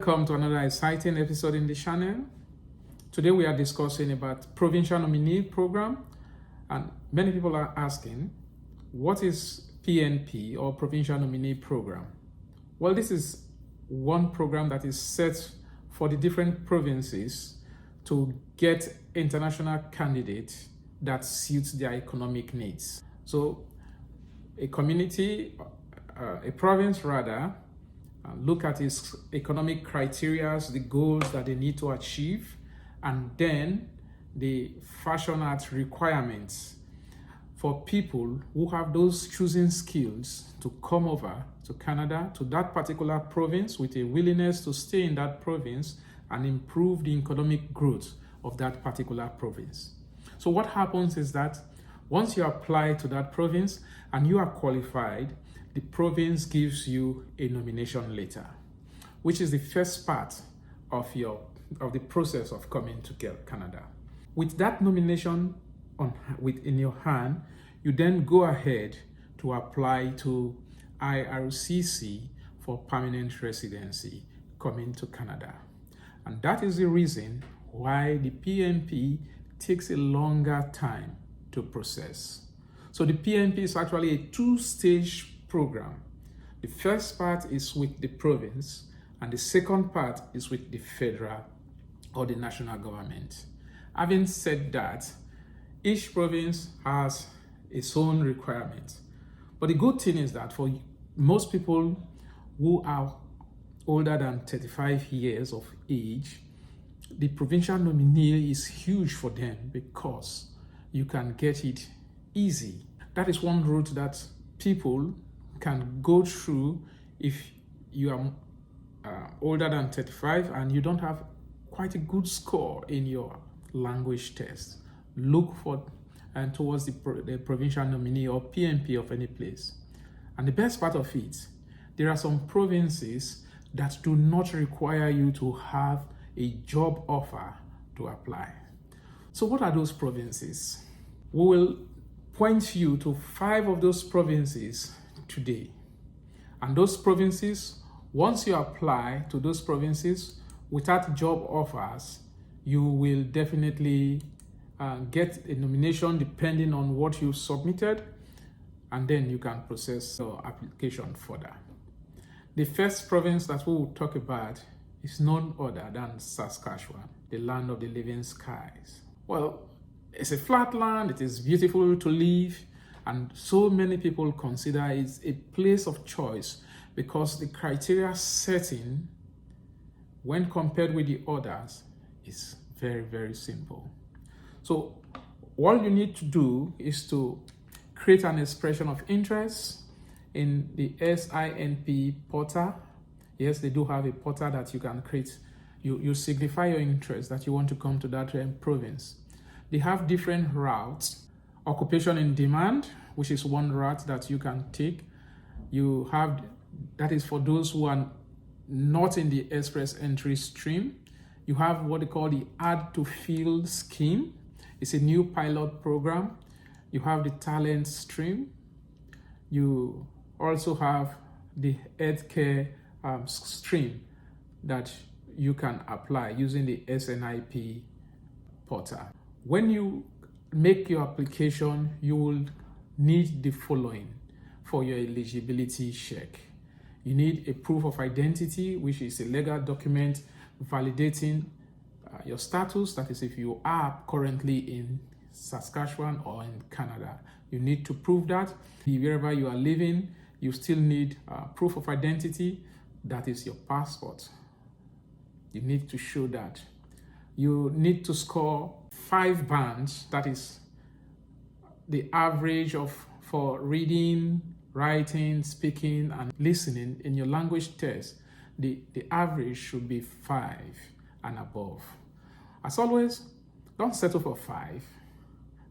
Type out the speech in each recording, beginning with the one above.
Welcome to another exciting episode in the channel. Today we are discussing about Provincial Nominee Program, and many people are asking, what is PNP or Provincial Nominee Program? Well, this is one program that is set for the different provinces to get international candidates that suits their economic needs. So a community, a province rather, look at its economic criteria, the goals that they need to achieve, and then the fashion art requirements for people who have those choosing skills to come over to Canada, to that particular province, with a willingness to stay in that province and improve the economic growth of that particular province. So what happens is that once you apply to that province and you are qualified, the province gives you a nomination letter, which is the first part of the process of coming to Canada. With that nomination in your hand, you then go ahead to apply to IRCC for permanent residency coming to Canada. And that is the reason why the PNP takes a longer time to process. So the PNP is actually a two-stage program. The first part is with the province, and the second part is with the federal or the national government. Having said that, each province has its own requirement. But the good thing is that for most people who are older than 35 years of age, the provincial nominee is huge for them because you can get it easy. That is one route that people can go through if you are older than 35 and you don't have quite a good score in your language test. Look for and towards the provincial nominee or PNP of any place. And the best part of it, there are some provinces that do not require you to have a job offer to apply. So what are those provinces? We will point you to 5 of those provinces today. And those provinces, once you apply to those provinces without job offers, you will definitely get a nomination depending on what you submitted, and then you can process your application further. The first province that we will talk about is none other than Saskatchewan, the land of the living skies. Well, it's a flat land, it is beautiful to live, and so many people consider it a place of choice because the criteria setting, when compared with the others, is very, very simple. So all you need to do is to create an expression of interest in the SINP portal. Yes, they do have a portal that you can create. You signify your interest that you want to come to that province. They have different routes. Occupation in demand, which is one route that you can take. You have, that is for those who are not in the express entry stream. You have what they call the Add to Field scheme. It's a new pilot program. You have the talent stream. You also have the healthcare stream that you can apply using the SNIP portal. When you make your application, you will need the following for your eligibility check. You need a proof of identity, which is a legal document validating your status. That is, if you are currently in Saskatchewan or in Canada, you need to prove that. Wherever you are living, you still need proof of identity. That is your passport. You need to show that. You need to score 5 bands, that is the average for reading, writing, speaking, and listening in your language test. The average should be 5 and above. As always, don't settle for 5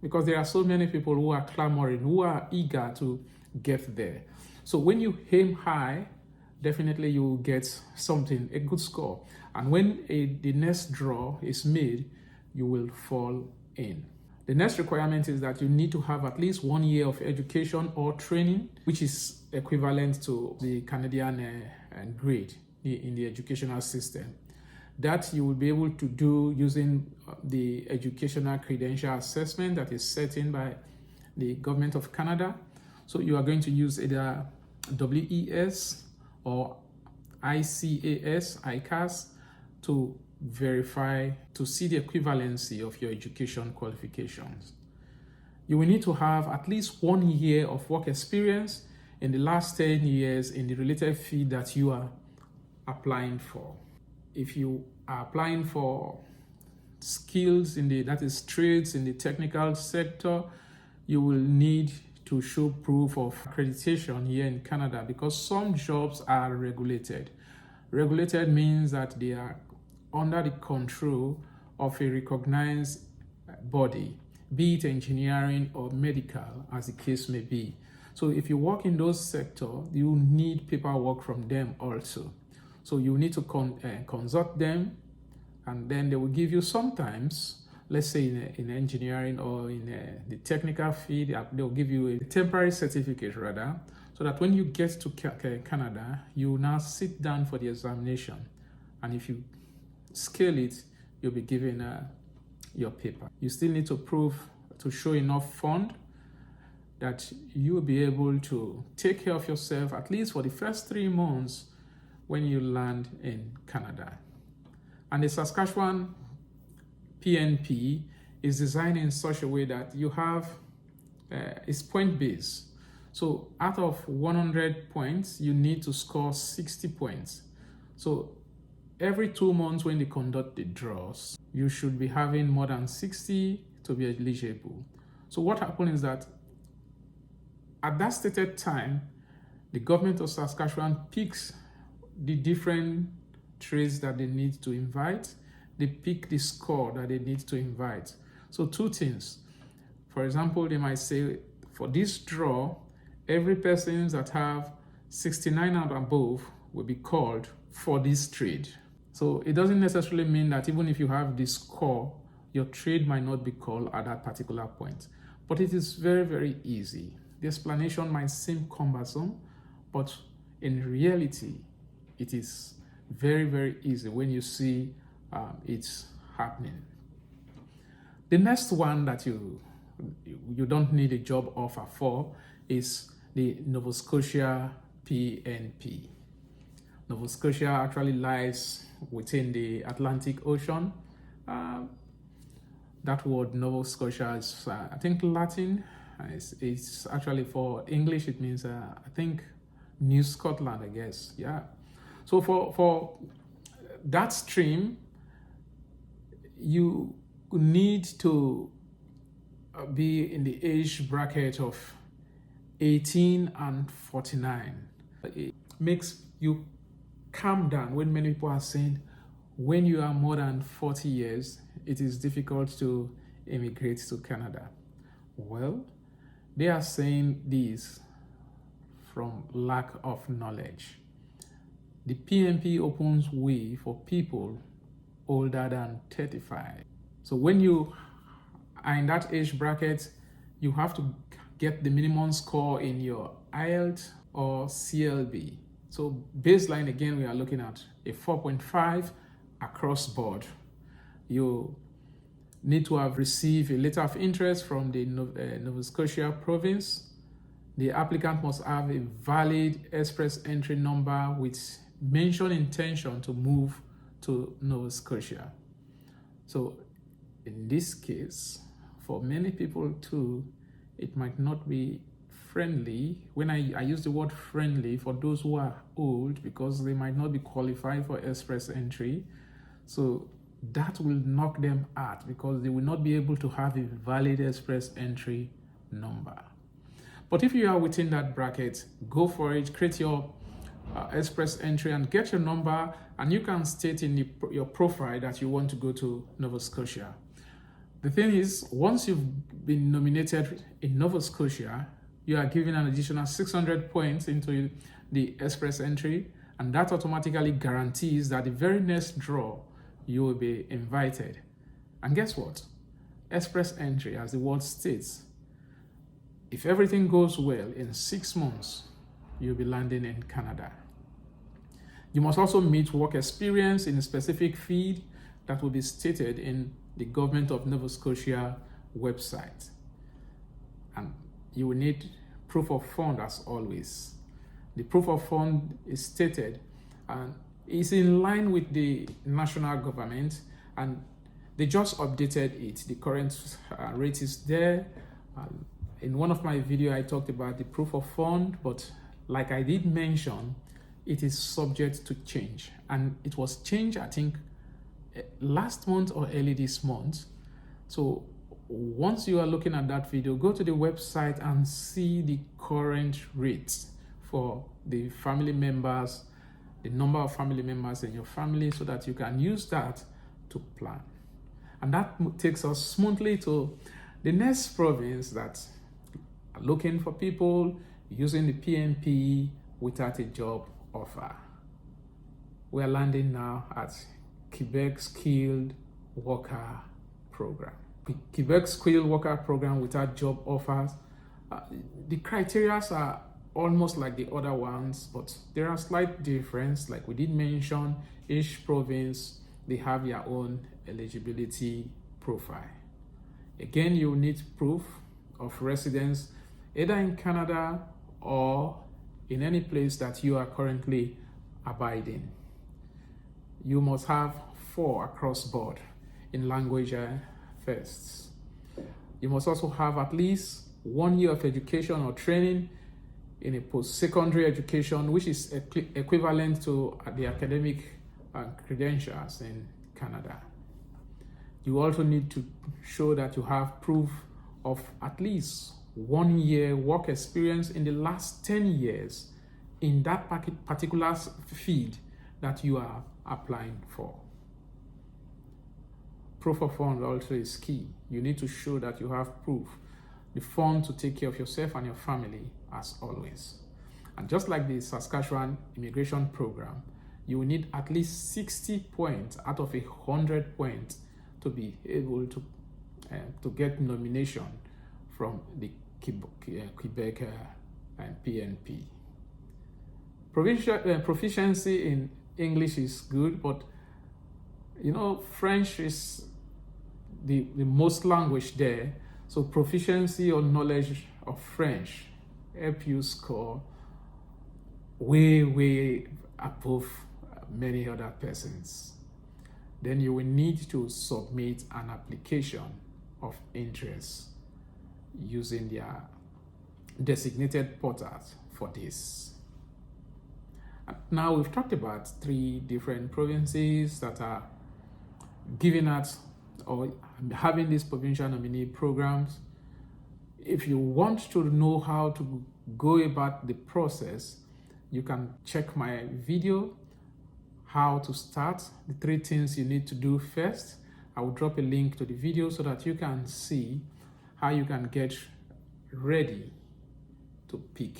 because there are so many people who are clamoring, who are eager to get there. So when you aim high, definitely you will get something, a good score. And when the next draw is made, you will fall in. The next requirement is that you need to have at least 1 year of education or training, which is equivalent to the Canadian grade. in the educational system. That you will be able to do using the educational credential assessment that is set in by the government of Canada. So you are going to use either WES or ICAS to verify, to see the equivalency of your education qualifications. You will need to have at least 1 year of work experience in the last 10 years in the related field that you are applying for. If you are applying for skills that is trades in the technical sector, you will need to show proof of accreditation here in Canada, because some jobs are regulated. Regulated means that they are under the control of a recognized body, be it engineering or medical, as the case may be. So if you work in those sectors, you need paperwork from them also. So you need to consult them, and then they will give you sometimes, let's say in engineering or in the technical field, they'll give you a temporary certificate rather, so that when you get to Canada, you now sit down for the examination. And if you scale it, you'll be given your paper. You still need to show enough fund that you will be able to take care of yourself at least for the first 3 months when you land in Canada. And the Saskatchewan PNP is designed in such a way that you have, it's point-based. So out of 100 points, you need to score 60 points. So every 2 months when they conduct the draws, you should be having more than 60 to be eligible. So what happens is that at that stated time, the government of Saskatchewan picks the different trades that they need to invite. They pick the score that they need to invite. So 2 things. For example, they might say, for this draw, every person that have 69 and above will be called for this trade. So it doesn't necessarily mean that even if you have this score, your trade might not be called at that particular point. But it is very, very easy. The explanation might seem cumbersome, but in reality, it is very, very easy when you see it's happening. The next one that you don't need a job offer for is the Nova Scotia PNP. Nova Scotia actually lies within the Atlantic Ocean. That word Nova Scotia is, I think, Latin. It's actually, for English, it means, I think, New Scotland, I guess. Yeah. So for that stream, you need to be in the age bracket of 18 and 49. It makes you calm down when many people are saying, when you are more than 40 years, it is difficult to immigrate to Canada. Well, they are saying this from lack of knowledge. The PNP opens way for people older than 35. So when you are in that age bracket, you have to get the minimum score in your IELTS or CLB. So baseline, again, we are looking at a 4.5 across board. You need to have received a letter of interest from the Nova Scotia province. The applicant must have a valid express entry number with mentioned intention to move to Nova Scotia. So in this case, for many people too, it might not be friendly. When I use the word friendly for those who are old, because they might not be qualified for express entry. So that will knock them out because they will not be able to have a valid express entry number. But if you are within that bracket, go for it, create your express entry and get your number, and you can state in your profile that you want to go to Nova Scotia. The thing is, once you've been nominated in Nova Scotia, you are given an additional 600 points into the express entry, and that automatically guarantees that the very next draw, you will be invited. And guess what? Express entry, as the word states, if everything goes well, in 6 months, you'll be landing in Canada. You must also meet work experience in a specific field that will be stated in the Government of Nova Scotia website. And you will need proof of fund as always. The proof of fund is stated and is in line with the national government, and they just updated it. The current rate is there. In one of my videos, I talked about the proof of fund, but like I did mention, it is subject to change. And it was changed, I think, last month or early this month. So once you are looking at that video, go to the website and see the current rates for the family members, the number of family members in your family, so that you can use that to plan. And that takes us smoothly to the next province that are looking for people using the PNP without a job offer. We are landing now at Quebec Skilled Worker Program. Quebec Skilled Worker Program without job offers. The criteria are almost like the other ones, but there are slight difference. Like we did mention, each province, they have their own eligibility profile. Again, you need proof of residence either in Canada or in any place that you are currently abiding. You must have 4 across board in language first. You must also have at least 1 year of education or training in a post-secondary education, which is equivalent to the academic credentials in Canada. You also need to show that you have proof of at least 1 year work experience in the last 10 years in that particular field that you are applying for. Proof of fund also is key. You need to show that you have proof, the fund to take care of yourself and your family as always. And just like the Saskatchewan immigration program, you will need at least 60 points out of 100 points to be able to get nomination from the Quebec and PNP. Proficiency in English is good, but you know, French is the most language there. So proficiency or knowledge of French help you score way above many other persons. Then you will need to submit an application of interest using their designated portals for this. Now we've talked about 3 different provinces that are giving us or having these provincial nominee programs. If you want to know how to go about the process, you can check my video, how to start, the 3 things you need to do first. I will drop a link to the video so that you can see how you can get ready to pick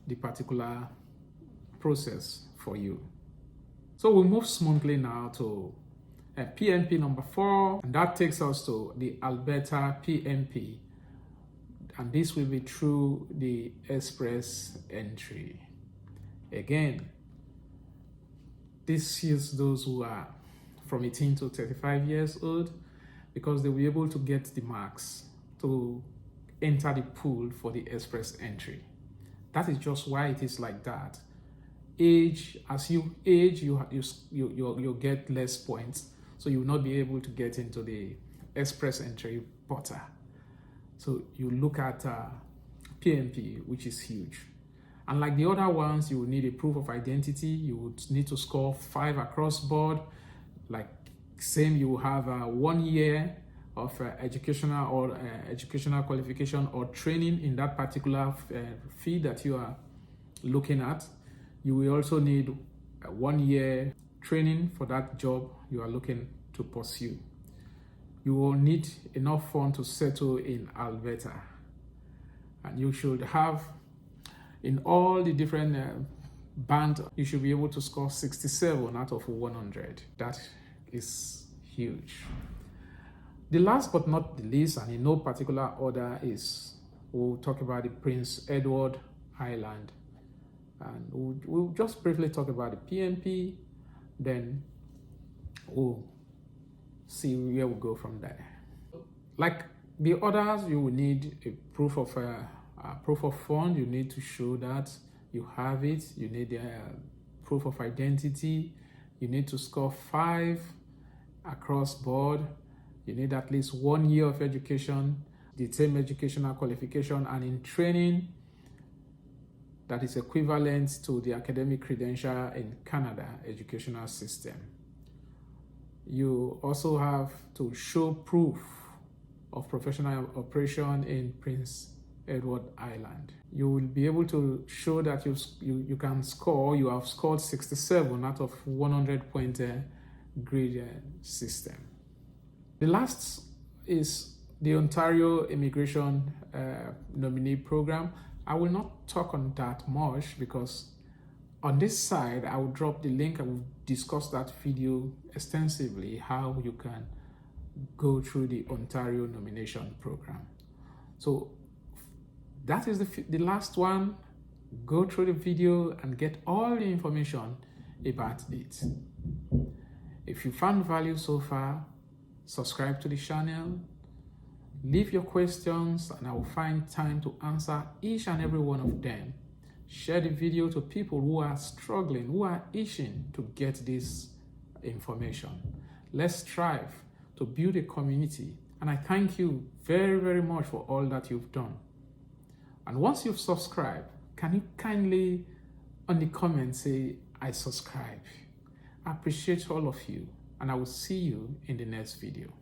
the particular process for you. So we'll move smoothly now to PNP number 4, and that takes us to the Alberta PNP, and this will be through the express entry. Again, this is those who are from 18 to 35 years old, because they will be able to get the marks to enter the pool for the express entry. That is just why it is like that. As you age, you get less points, so you will not be able to get into the express entry portal. So you look at PNP, which is huge. And like the other ones, you will need a proof of identity. You would need to score 5 across board. Like same, you will have 1 year of educational qualification or training in that particular field that you are looking at. You will also need 1 year training for that job you are looking to pursue. You will need enough funds to settle in Alberta, and you should have, in all the different bands, you should be able to score 67 out of 100. That is huge. The last but not the least, and in no particular order, is we'll talk about the Prince Edward Island And we'll just briefly talk about the PNP, then we'll see where we go from there. Like the others, you will need a proof of fund. You need to show that you have it. You need a proof of identity. You need to score 5 across board. You need at least 1 year of education, the same educational qualification, and in training that is equivalent to the academic credential in Canada educational system. You also have to show proof of professional operation in Prince Edward Island. You will be able to show that you can score, you have scored 67 out of 100-point grade system. The last is the Ontario Immigration Nominee Program. I will not talk on that much because on this side, I will drop the link. I will discuss that video extensively, how you can go through the Ontario Nomination Program. So that is the last one. Go through the video and get all the information about it. If you found value so far, subscribe to the channel, leave your questions, and I will find time to answer each and every one of them. Share the video to people who are struggling, who are itching to get this information. Let's strive to build a community. And I thank you very, very much for all that you've done. And once you've subscribed, can you kindly on the comment say, I subscribe. I appreciate all of you, and I will see you in the next video.